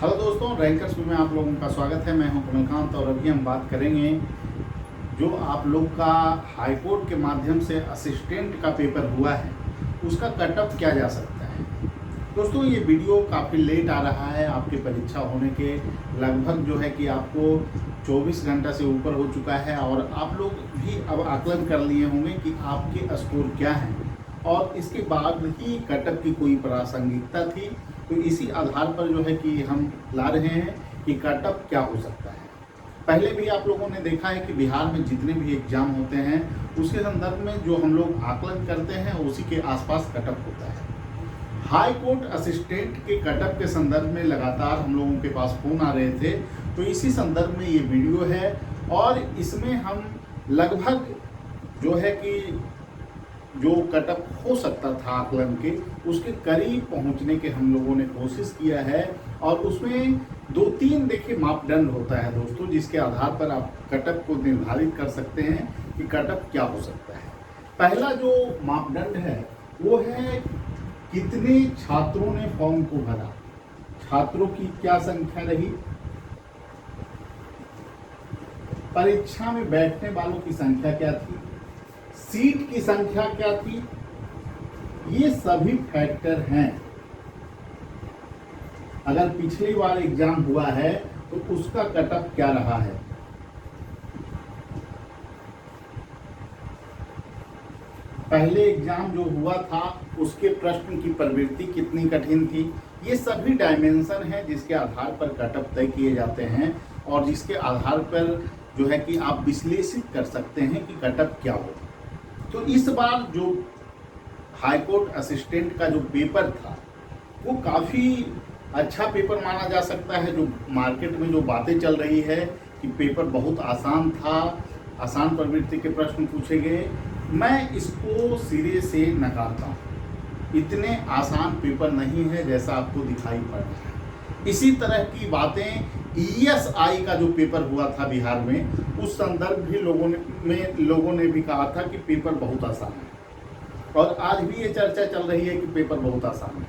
Hello दोस्तों, rankers में आप लोगों का स्वागत है। मैं हूं कमलकांत और अभी हम बात करेंगे जो आप लोग का हाई कोर्ट के माध्यम से असिस्टेंट का पेपर हुआ है उसका कटअप क्या जा सकता है। दोस्तों, ये वीडियो काफ़ी लेट आ रहा है। आपकी परीक्षा होने के लगभग जो है कि आपको 24 घंटा से ऊपर हो चुका है और आप लोग भी अब आकलन कर लिए होंगे कि आपके स्कोर क्या हैं और इसके बाद ही कटअप की कोई प्रासंगिकता थी। तो इसी आधार पर जो है कि हम ला रहे हैं कि कटअप क्या हो सकता है। पहले भी आप लोगों ने देखा है कि बिहार में जितने भी एग्जाम होते हैं उसके संदर्भ में जो हम लोग आकलन करते हैं उसी के आसपास कटअप होता है। हाई कोर्ट असिस्टेंट के कटअप के संदर्भ में लगातार हम लोगों के पास फ़ोन आ रहे थे, तो इसी संदर्भ में ये वीडियो है और इसमें हम लगभग जो है कि जो कटअप हो सकता था आकलन के उसके करीब पहुंचने के हम लोगों ने कोशिश किया है। और उसमें 2-3 देखिए मापदंड होता है दोस्तों, जिसके आधार पर आप कटअप को निर्धारित कर सकते हैं कि कटअप क्या हो सकता है। पहला जो मापदंड है वो है कितने छात्रों ने फॉर्म को भरा, छात्रों की क्या संख्या रही, परीक्षा में बैठने वालों की संख्या क्या थी, सीट की संख्या क्या थी। ये सभी फैक्टर हैं। अगर पिछली बार एग्जाम हुआ है तो उसका कटअप क्या रहा है, पहले एग्जाम जो हुआ था उसके प्रश्न की प्रवृत्ति कितनी कठिन थी। ये सभी डायमेंशन हैं जिसके आधार पर कटअप तय किए जाते हैं और जिसके आधार पर जो है कि आप विश्लेषित कर सकते हैं कि कटअप क्या हो। तो इस बार जो हाई कोर्ट असिस्टेंट का जो पेपर था वो काफ़ी अच्छा पेपर माना जा सकता है। जो मार्केट में जो बातें चल रही है कि पेपर बहुत आसान था, आसान प्रवृत्ति के प्रश्न पूछे गए, मैं इसको सिरे से नकारता हूँ। इतने आसान पेपर नहीं है जैसा आपको दिखाई पड़ रहा है। इसी तरह की बातें ESI का जो पेपर हुआ था बिहार में, उस संदर्भ भी लोगों ने भी कहा था कि पेपर बहुत आसान है और आज भी ये चर्चा चल रही है कि पेपर बहुत आसान है।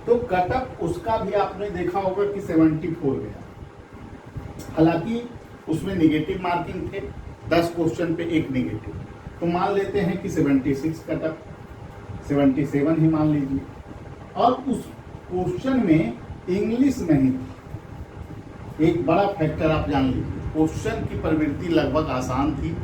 तो कटअप उसका भी आपने देखा होगा कि 74 गया। हालांकि उसमें निगेटिव मार्किंग थे, 10 क्वेश्चन पे 1 निगेटिव, तो मान लेते हैं कि 76 कटअप, 77 ही मान लीजिए। और उस क्वेश्चन में इंग्लिश नहीं थी। एक बड़ा फैक्टर आप जान लीजिए, क्वेश्चन की प्रवृत्ति लगभग आसान थी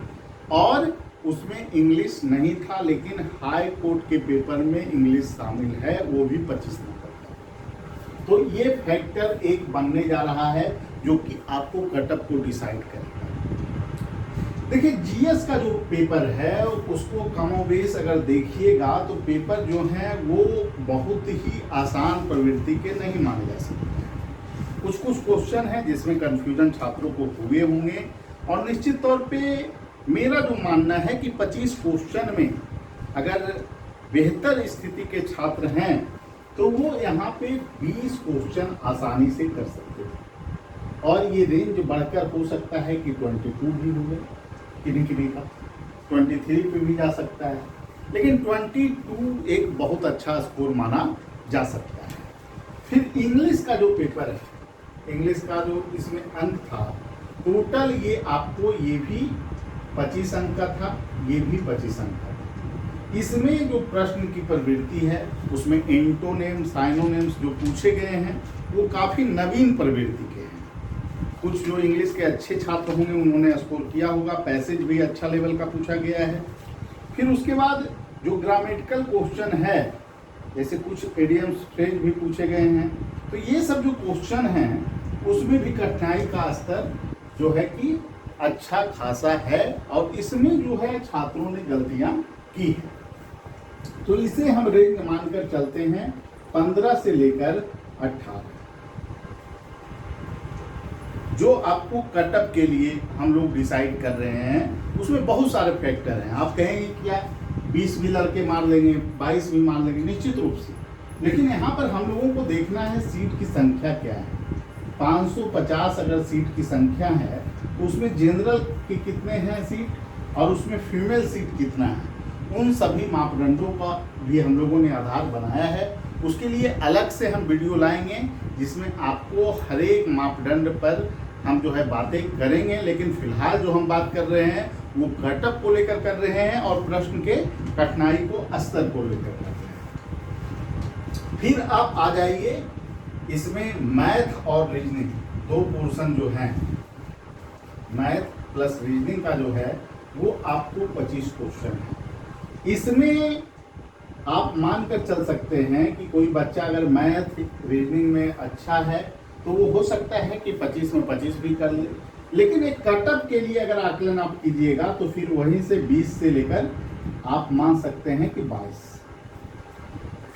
और उसमें इंग्लिश नहीं था, लेकिन हाई कोर्ट के पेपर में इंग्लिश शामिल है, वो भी 25 नंबर का। तो ये फैक्टर एक बनने जा रहा है जो कि आपको कटअप को डिसाइड करेगा। देखिए, GS का जो पेपर है उसको कमोबेश अगर देखिएगा तो पेपर जो है वो बहुत ही आसान प्रवृत्ति के नहीं माने जा सकते। कुछ क्वेश्चन हैं जिसमें कंफ्यूजन छात्रों को हुए होंगे और निश्चित तौर पे मेरा जो मानना है कि 25 क्वेश्चन में अगर बेहतर स्थिति के छात्र हैं तो वो यहाँ पे 20 क्वेश्चन आसानी से कर सकते हैं और ये रेंज बढ़कर हो सकता है कि 22 भी हो गए, किन्हीं का 23 पे भी जा सकता है, लेकिन 22 एक बहुत अच्छा स्कोर माना जा सकता है। फिर इंग्लिश का जो पेपर है, इंग्लिश का जो इसमें अंक था टोटल, ये आपको ये भी 25 अंक का था, ये भी 25 अंक का था। इसमें जो प्रश्न की प्रवृत्ति है उसमें एंटोनेम साइनोनेम्स जो पूछे गए हैं वो काफ़ी नवीन प्रवृत्ति के हैं। कुछ जो इंग्लिश के अच्छे छात्र होंगे उन्होंने स्कोर किया होगा, पैसेज भी अच्छा लेवल का पूछा गया है। फिर उसके बाद जो ग्रामेटिकल क्वेश्चन है, जैसे कुछ इडियम्स फ्रेज भी पूछे गए हैं, तो ये सब जो क्वेश्चन हैं उसमें भी कठिनाई का स्तर जो है कि अच्छा खासा है और इसमें जो है छात्रों ने गलतियां की है। तो इसे हम रेंज मानकर चलते हैं 15 से लेकर 18। जो आपको कटअप के लिए हम लोग डिसाइड कर रहे हैं उसमें बहुत सारे फैक्टर हैं। आप कहेंगे क्या 20 भी लड़के मार लेंगे, 22 भी मार लेंगे, निश्चित रूप से, लेकिन यहाँ पर हम लोगों को देखना है सीट की संख्या क्या है। 550 अगर सीट की संख्या है तो उसमें जनरल के कितने हैं सीट और उसमें फीमेल सीट कितना है, उन सभी मापदंडों का भी हम लोगों ने आधार बनाया है। उसके लिए अलग से हम वीडियो लाएंगे जिसमें आपको हर एक मापदंड पर हम जो है बातें करेंगे, लेकिन फिलहाल जो हम बात कर रहे हैं वो घटक को लेकर कर रहे हैं और प्रश्न के कठिनाई को स्तर को लेकर कर रहे हैं। फिर आप आ जाइए इसमें मैथ और रीजनिंग, दो पोर्शन जो हैं, मैथ प्लस रीजनिंग का जो है वो आपको 25 क्वेश्चन है। इसमें आप मानकर चल सकते हैं कि कोई बच्चा अगर मैथ रीजनिंग में अच्छा है तो वो हो सकता है कि 25 में 25 भी कर ले, लेकिन एक कटअप के लिए अगर आकलन आप कीजिएगा तो फिर वहीं से 20 से लेकर आप मान सकते हैं कि 22।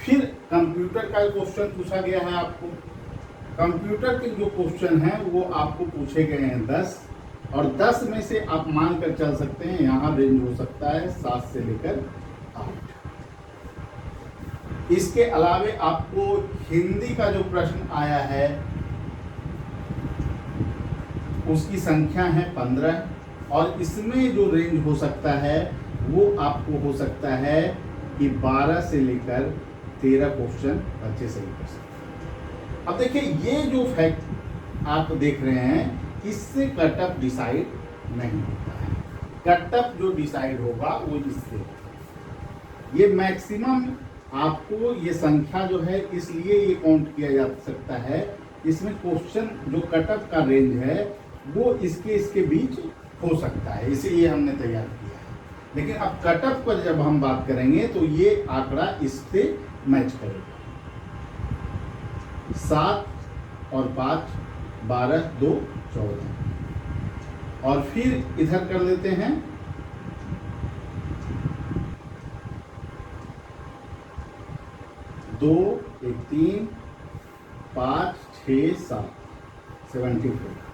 फिर कंप्यूटर का क्वेश्चन पूछा गया है आपको। कंप्यूटर के जो क्वेश्चन हैं वो आपको पूछे गए हैं 10, और 10 में से आप मानकर चल सकते हैं यहाँ रेंज हो सकता है 7 से लेकर 8। इसके अलावे आपको हिंदी का जो प्रश्न आया है उसकी संख्या है 15, और इसमें जो रेंज हो सकता है वो आपको हो सकता है कि 12 से लेकर 13 क्वेश्चन बच्चे सही कर सकते हैं। अब देखिए ये जो फैक्ट आप देख रहे हैं इससे कटअप डिसाइड नहीं होता है। कटअप जो डिसाइड होगा वो इससे, ये मैक्सिमम आपको ये संख्या जो है इसलिए ये काउंट किया जा सकता है, इसमें क्वेश्चन जो कटअप का रेंज है वो इसके बीच हो सकता है, इसीलिए हमने तैयार किया है। लेकिन अब कटअप पर जब हम बात करेंगे तो ये आंकड़ा इससे मैच करेगा। 7 और 5 12 2 14, और फिर इधर कर लेते हैं 2 1 3 5 6 7 74।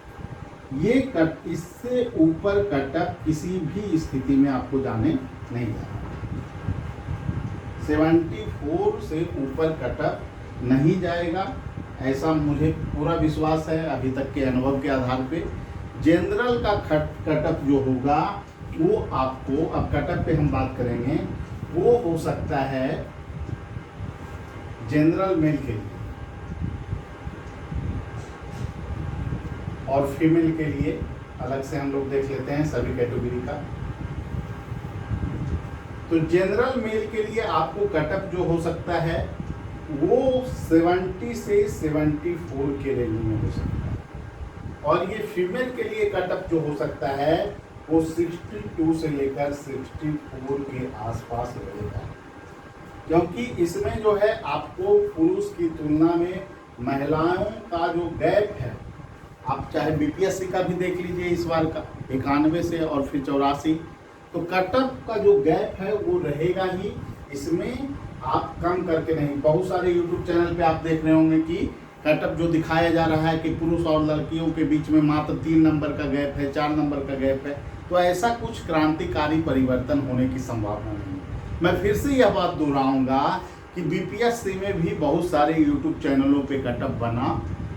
ये कट, इससे ऊपर कटअप किसी भी स्थिति में आपको जाने नहीं जाना। 74 से ऊपर कटअप नहीं जाएगा, ऐसा मुझे पूरा विश्वास है अभी तक के अनुभव के आधार पे। जनरल का कटअप जो होगा वो आपको, अब कटअप पे हम बात करेंगे, वो हो सकता है जनरल मेल के लिए और फीमेल के लिए अलग से हम लोग देख लेते हैं सभी कैटेगरी का। तो जनरल मेल के लिए आपको कटअप जो हो सकता है वो 70 से 74 के रेंज में हो सकता है, और ये फीमेल के लिए कटअप जो हो सकता है वो 62 से लेकर 64 के आसपास रहेगा, क्योंकि इसमें जो है आपको पुरुष की तुलना में महिलाओं का जो गैप है, आप चाहे बीपीएससी का भी देख लीजिए इस बार का 91 से और फिर 84, तो कटअप का जो गैप है वो रहेगा ही, इसमें आप कम करके नहीं। बहुत सारे यूट्यूब चैनल पे आप देख रहे होंगे कि कटअप जो दिखाया जा रहा है कि पुरुष और लड़कियों के बीच में मात्र 3 नंबर का गैप है, 4 नंबर का गैप है, तो ऐसा कुछ क्रांतिकारी परिवर्तन होने की संभावना नहीं। मैं फिर से यह बात दोहराऊंगा कि बीपीएससी में भी बहुत सारे यूट्यूब चैनलों पे कटअप बना,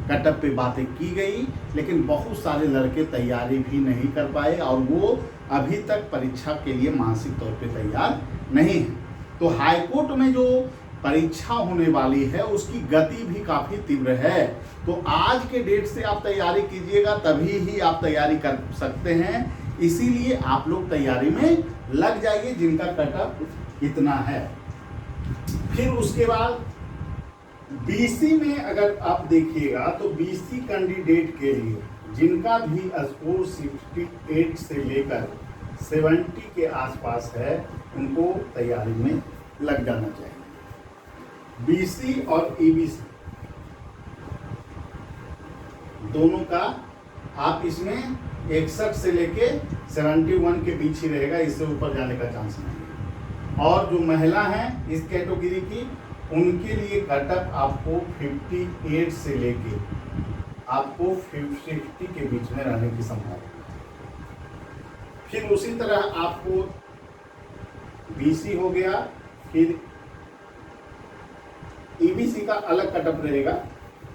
कटअप पे बातें की गई, लेकिन बहुत सारे लड़के तैयारी भी नहीं कर पाए और वो अभी तक परीक्षा के लिए मानसिक तौर पे तैयार नहीं है। तो हाईकोर्ट में जो परीक्षा होने वाली है उसकी गति भी काफ़ी तीव्र है, तो आज के डेट से आप तैयारी कीजिएगा तभी ही आप तैयारी कर सकते हैं। इसीलिए आप लोग तैयारी में लग जाइए जिनका कटअप इतना है। फिर उसके बाद बीसी में अगर आप देखिएगा तो बीसी कैंडिडेट के लिए जिनका भी स्कोर 68 से लेकर 70 के आसपास है उनको तैयारी में लग जाना चाहिए। बीसी और ईबीसी दोनों का आप इसमें 61 से लेके 71 के बीच ही रहेगा, इससे ऊपर जाने का चांस नहीं है। और जो महिला हैं इस कैटेगरी की, उनके लिए कटअप आपको 58 से लेके आपको 50 के बीच में रहने की संभावना है। फिर उसी तरह आपको बीसी हो गया, फिर ईबीसी का अलग कटअप रहेगा।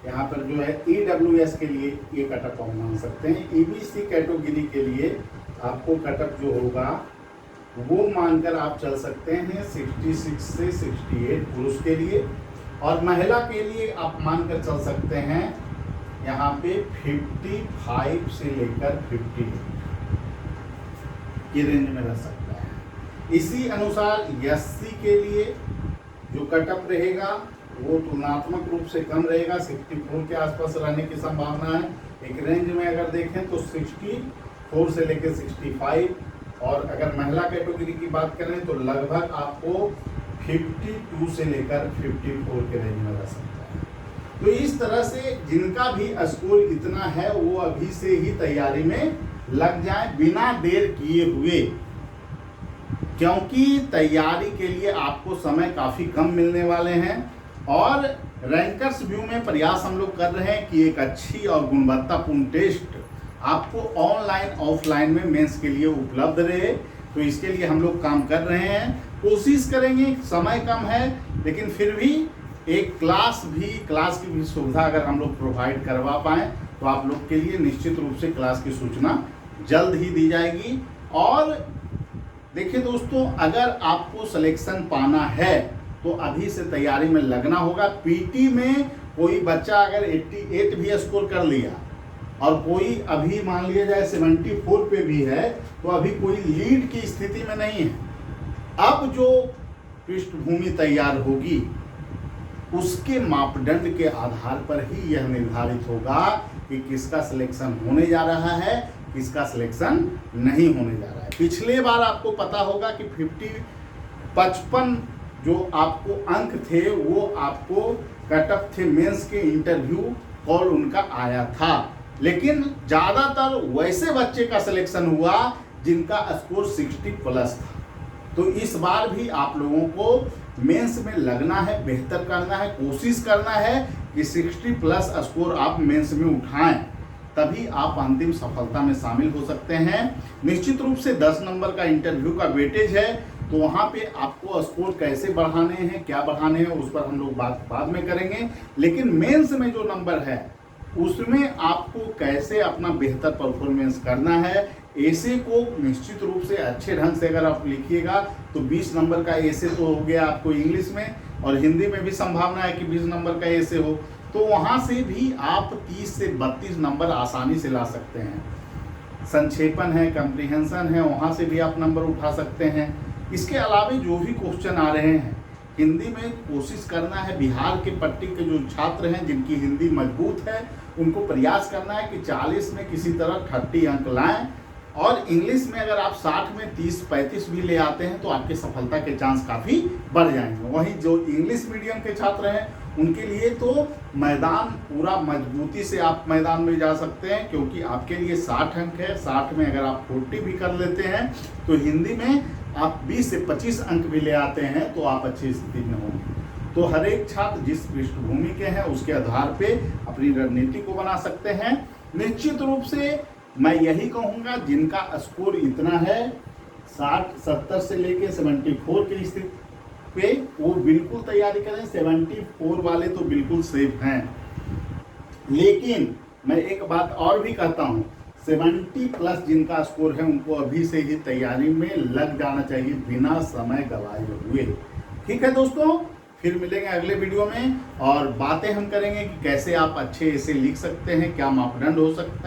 यहाँ पर जो है ईडब्ल्यूएस के लिए ये कटअप हम मान सकते हैं। ईबीसी कैटेगरी के लिए आपको कटअप जो होगा वो मानकर आप चल सकते हैं 66 से 68 पुरुष के लिए, और महिला के लिए आप मानकर चल सकते हैं यहाँ पे 55 से लेकर 58 की रेंज में रह सकता है। इसी अनुसार एससी के लिए जो कटअप रहेगा वो तुलनात्मक रूप से कम रहेगा, 64 के आसपास रहने की संभावना है। एक रेंज में अगर देखें तो 64 से लेकर 65, और अगर महिला कैटेगरी की बात करें तो लगभग आपको 52 से लेकर 54 के रेंज में रह सकता है। तो इस तरह से जिनका भी स्कोर इतना है वो अभी से ही तैयारी में लग जाए बिना देर किए हुए, क्योंकि तैयारी के लिए आपको समय काफ़ी कम मिलने वाले हैं। और रैंकर्स व्यू में प्रयास हम लोग कर रहे हैं कि एक अच्छी और गुणवत्तापूर्ण टेस्ट आपको ऑनलाइन ऑफलाइन में मेंस के लिए उपलब्ध रहे। तो इसके लिए हम लोग काम कर रहे हैं, कोशिश करेंगे। समय कम है लेकिन फिर भी एक क्लास की भी सुविधा अगर हम लोग प्रोवाइड करवा पाएँ तो आप लोग के लिए निश्चित रूप से क्लास की सूचना जल्द ही दी जाएगी। और देखिए दोस्तों, अगर आपको सिलेक्शन पाना है तो अभी से तैयारी में लगना होगा। पीटी में कोई बच्चा अगर 88 भी स्कोर कर लिया और कोई अभी मान लिया जाए 74 पे भी है तो अभी कोई लीड की स्थिति में नहीं है। अब जो पृष्ठभूमि तैयार होगी उसके मापदंड के आधार पर ही यह निर्धारित होगा कि किसका सिलेक्शन होने जा रहा है, किसका सिलेक्शन नहीं होने जा रहा है। पिछले बार आपको पता होगा कि 55 जो आपको अंक थे वो आपको कटअप थे, मेंस के इंटरव्यू कॉल उनका आया था, लेकिन ज़्यादातर वैसे बच्चे का सिलेक्शन हुआ जिनका स्कोर 60 प्लस था। तो इस बार भी आप लोगों को मेंस में लगना है, बेहतर करना है, कोशिश करना है कि 60 प्लस स्कोर आप मेंस में उठाएं, तभी आप अंतिम सफलता में शामिल हो सकते हैं। निश्चित रूप से 10 नंबर का इंटरव्यू का वेटेज है, तो वहाँ पे आपको स्कोर कैसे बढ़ाने हैं, क्या बढ़ाने हैं, उस पर हम लोग बात बाद में करेंगे। लेकिन मेंस में जो नंबर है उसमें आपको कैसे अपना बेहतर परफॉर्मेंस करना है। एसे को निश्चित रूप से अच्छे ढंग से अगर आप लिखिएगा तो 20 नंबर का एसे तो हो गया आपको इंग्लिश में, और हिंदी में भी संभावना है कि 20 नंबर का एसे हो, तो वहाँ से भी आप 30 से 32 नंबर आसानी से ला सकते हैं। संक्षेपण है, कम्प्रीहेंशन है, वहाँ से भी आप नंबर उठा सकते हैं। इसके अलावा जो भी क्वेश्चन आ रहे हैं हिंदी में कोशिश करना है, बिहार के पट्टी के जो छात्र हैं जिनकी हिंदी मजबूत है उनको प्रयास करना है कि 40 में किसी तरह 30 अंक लाएं, और इंग्लिश में अगर आप 60 में 30-35 भी ले आते हैं तो आपके सफलता के चांस काफ़ी बढ़ जाएंगे। वहीं जो इंग्लिश मीडियम के छात्र हैं उनके लिए तो मैदान पूरा मजबूती से आप मैदान में जा सकते हैं, क्योंकि आपके लिए 60 अंक है। 60 में अगर आप 40 भी कर लेते हैं तो हिंदी में आप 20 से 25 अंक भी ले आते हैं तो आप अच्छी स्थिति में होंगे। तो हर एक छात्र जिस पृष्ठभूमि के हैं उसके आधार पे अपनी रणनीति को बना सकते हैं। निश्चित रूप से मैं यही कहूँगा, जिनका स्कोर इतना है 60-70 से लेके 74 की स्थिति पे, वो बिल्कुल तैयारी करें। 74 वाले तो बिल्कुल सेफ हैं। लेकिन मैं एक बात और भी कहता हूँ, 70 प्लस जिनका स्कोर है उनको अभी से ही तैयारी में लग जाना चाहिए बिना समय गवाए हुए। ठीक है दोस्तों, फिर मिलेंगे अगले वीडियो में और बातें हम करेंगे कि कैसे आप अच्छे ऐसे लिख सकते हैं, क्या मापदंड हो सकता है।